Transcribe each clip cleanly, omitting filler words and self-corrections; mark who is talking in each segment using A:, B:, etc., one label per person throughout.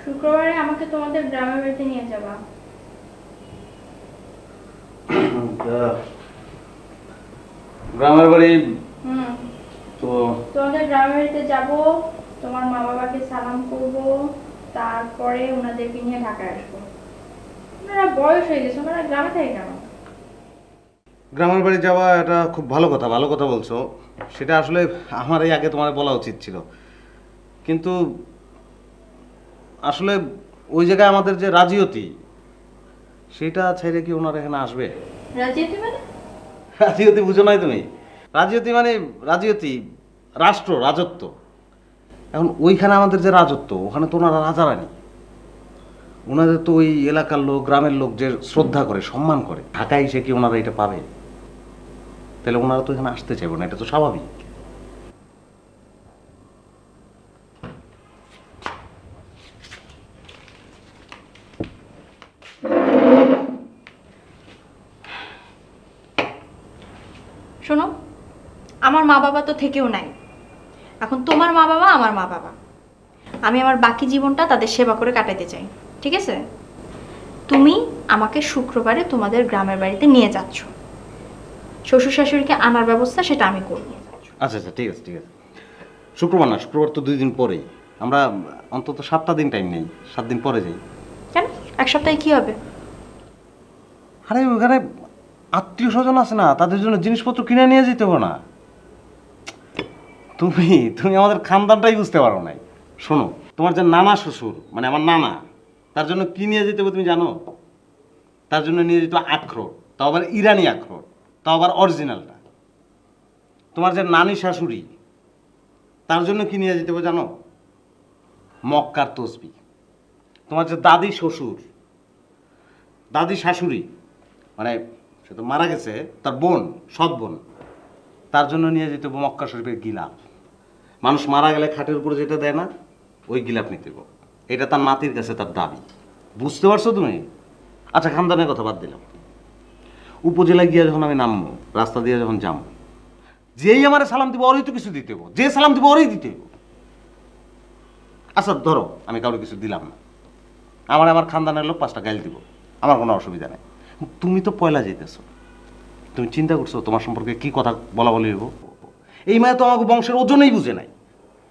A: শুক্রবারে আমাকে তোমাদের গ্রামের বাড়িতে নিয়ে যাবা।
B: গ্রামের বাড়ি
A: হুম,
B: তো
A: তোমাদের গ্রামের বাড়িতে যাব, তোমার মা বাবাকে সালাম করব, তারপরে ওনাদেরকে নিয়ে ঢাকায় আসবো। ওনারা বয়স হয়ে গেছে, ওনারা গ্রামে থাকে কেন?
B: গ্রামের বাড়ি যাওয়া এটা খুব ভালো কথা, ভালো কথা বলছো। সেটা আসলে আমার এই আগে তোমার বলা উচিত ছিল, কিন্তু আসলে ওই জায়গায় আমাদের যে রাজিয়তি, সেটা ছেড়ে কি ওনারা এখানে আসবে?
A: রাজিয়াতি মানে?
B: রাজিয়তি বুঝো নাই তুমি? রাজিয়তি মানে রাজিয়তি, রাষ্ট্র, রাজত্ব। এখন ওইখানে আমাদের যে রাজত্ব, ওখানে তো ওনারা রাজা রানী। ওনাদের তো ওই এলাকার লোক, গ্রামের লোক যে শ্রদ্ধা করে, সম্মান করে, ঢাকায় এসে কি ওনারা এটা পাবে? তাহলে ওনারা তো এখানে আসতে চাইবে না, এটা তো স্বাভাবিক।
C: শোনো, আমার মা বাবা তো থেকেও নাই। এখন তোমার মা বাবা আমার মা বাবা। আমি আমার বাকি জীবনটা তাদের সেবা করে কাটাতে চাই, ঠিক আছে? তুমি আমাকে শুক্রবারে তোমাদের গ্রামের বাড়িতে নিয়ে যাচ্ছ। শ্বশুর শাশুড়িকে আনার ব্যবস্থা সেটা আমি করব।
B: আচ্ছা আচ্ছা, ঠিক আছে ঠিক আছে। শুক্রবার না, শুক্রবার তো 2 দিন পরেই। আমরা অন্তত 7টা দিন টাইম নেই, 7 দিন পরে যাই।
C: কেন? এক সপ্তাহে কি হবে?
B: আরে ওখানে আত্মীয় স্বজন আছে না, তাদের জন্য জিনিসপত্র কিনে নিয়ে যেতে হবে না। তুমি তুমি আমাদের খানদানটাই বুঝতে পারো নাই। শোনো, তোমার যে নানা শ্বশুর, মানে আমার নানা, তার জন্য কি নিয়ে যেতে হবে তুমি জানো? তার জন্য নিয়ে যেতে হবে আখরোট, তাও আবার ইরানি আখরোট, তাও আবার অরিজিনালটা। তোমার যে নানি শাশুড়ি, তার জন্য কি নিয়ে যেতে হবে জানো? মক্কার তসবি। তোমার যে দাদি শ্বশুর, দাদি শাশুড়ি, মানে সে তো মারা গেছে, তার বোন, সৎ বোন, তার জন্য নিয়ে যেতে হবে মক্কা শরীফের গিলাফ। মানুষ মারা গেলে খাটের উপরে যেটা দেয় না, ওই গিলাফ নিতে হবে। এটা তার নাতির কাছে তার দাবি। বুঝতে পারছো তুমি? আচ্ছা, খানদানের কথা বাদ দিলাম। উপজেলায় গিয়ে যখন আমি নামবো, রাস্তা দিয়ে যখন যাবো, যেই আমার সালাম দিব ওরই তো কিছু দিতে হবো, যে সালাম দিব ওরই দিতে হবো। আচ্ছা ধরো আমি কাউকে কিছু দিলাম না, আমার আমার খানদানের লোক 5টা গাইল দিব, আমার কোনো অসুবিধা নেই। তুমি তো পয়লা যেতেছো, তুমি চিন্তা করছো তোমার সম্পর্কে কি কথা বলা বলি হইব? এই মায়ে তো আমাকে বংশের ওজনেই বুঝে নাই।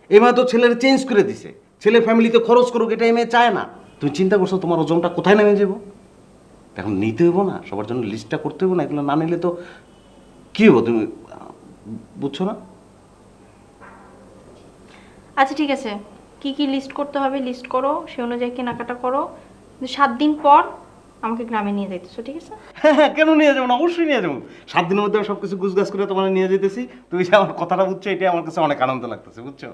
B: এই মায়ে তো ছেলের চেঞ্জ করে দিছে, ছেলে ফ্যামিলিতে খরচ করুক, এটা এই মেয়ে চায় না। তুমি চিন্তা করছো তোমার ওজনটা কোথায় নেমে যাবো? এখন নিতে হইব না, সবার জন্য লিস্টটা করতে হইব না? এগুলো না নিলে তো কি হবো, তুমি বুঝছো না?
C: আচ্ছা ঠিক আছে, কি কি লিস্ট করতে হবে লিস্ট করো, সে অনুযায়ী কেনাকাটা করো। কিন্তু 7 দিন পর আমাকে গ্রামে নিয়ে যাইতেছো, ঠিক আছে?
B: হ্যাঁ হ্যাঁ, কেন নিয়ে যাবো না? অবশ্যই নিয়ে যাবো। 7 দিনের মধ্যে আমি সবকিছু গুছগাছ করে তোমার নিয়ে যেতেছি। তুমি যে আমার কথাটা বুঝছো, এটাই আমার কাছে অনেক আনন্দ লাগতেছে, বুঝছো?